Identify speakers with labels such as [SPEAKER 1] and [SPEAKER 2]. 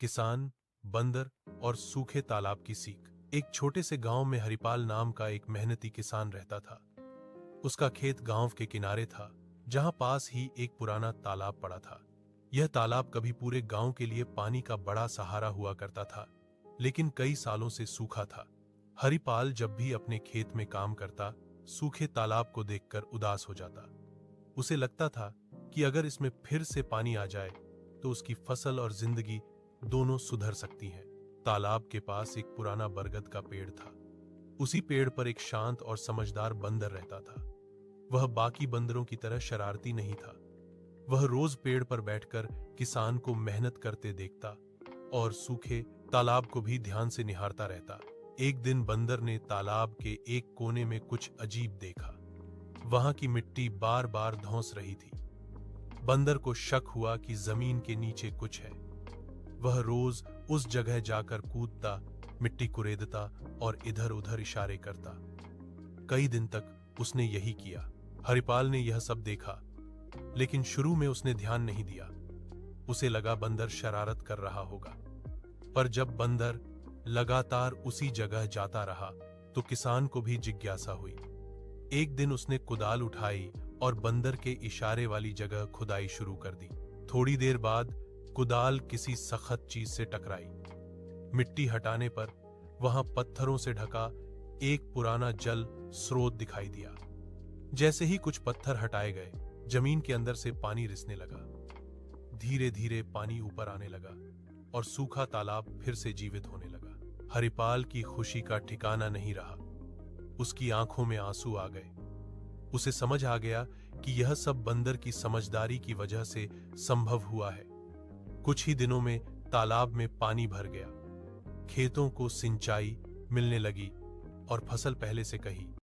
[SPEAKER 1] किसान, बंदर और सूखे तालाब की सीख। एक छोटे से गांव में हरिपाल नाम का एक मेहनती किसान रहता था। उसका खेत गांव के किनारे था, जहां पास ही एक पुराना तालाब पड़ा था। यह तालाब कभी पूरे गांव के लिए पानी का बड़ा सहारा हुआ करता था, लेकिन कई सालों से सूखा था। हरिपाल जब भी अपने खेत में काम करता, सूखे तालाब को देखकर उदास हो जाता। उसे लगता था कि अगर इसमें फिर से पानी आ जाए तो उसकी फसल और जिंदगी दोनों सुधर सकती हैं। तालाब के पास एक पुराना बरगद का पेड़ था। उसी पेड़ पर एक शांत और समझदार बंदर रहता था। वह बाकी बंदरों की तरह शरारती नहीं था। वह रोज पेड़ पर बैठकर किसान को मेहनत करते देखता और सूखे तालाब को भी ध्यान से निहारता रहता। एक दिन बंदर ने तालाब के एक कोने में कुछ अजीब देखा। वहां की मिट्टी बार बार धंस रही थी। बंदर को शक हुआ कि जमीन के नीचे कुछ है। वह रोज उस जगह जाकर कूदता, मिट्टी कुरेदता और इधर उधर इशारे करता। कई दिन तक उसने यही किया। हरिपाल ने यह सब देखा, लेकिन शुरू में उसने ध्यान नहीं दिया। उसे लगा बंदर शरारत कर रहा होगा। पर जब बंदर लगातार उसी जगह जाता रहा तो किसान को भी जिज्ञासा हुई। एक दिन उसने कुदाल उठाई और बंदर के इशारे वाली जगह खुदाई शुरू कर दी। थोड़ी देर बाद कुदाल किसी सख्त चीज से टकराई। मिट्टी हटाने पर वहां पत्थरों से ढका एक पुराना जल स्रोत दिखाई दिया। जैसे ही कुछ पत्थर हटाए गए, जमीन के अंदर से पानी रिसने लगा। धीरे धीरे पानी ऊपर आने लगा और सूखा तालाब फिर से जीवित होने लगा। हरिपाल की खुशी का ठिकाना नहीं रहा। उसकी आंखों में आंसू आ गए। उसे समझ आ गया कि यह सब बंदर की समझदारी की वजह से संभव हुआ है। कुछ ही दिनों में तालाब में पानी भर गया। खेतों को सिंचाई मिलने लगी और फसल पहले से कहीं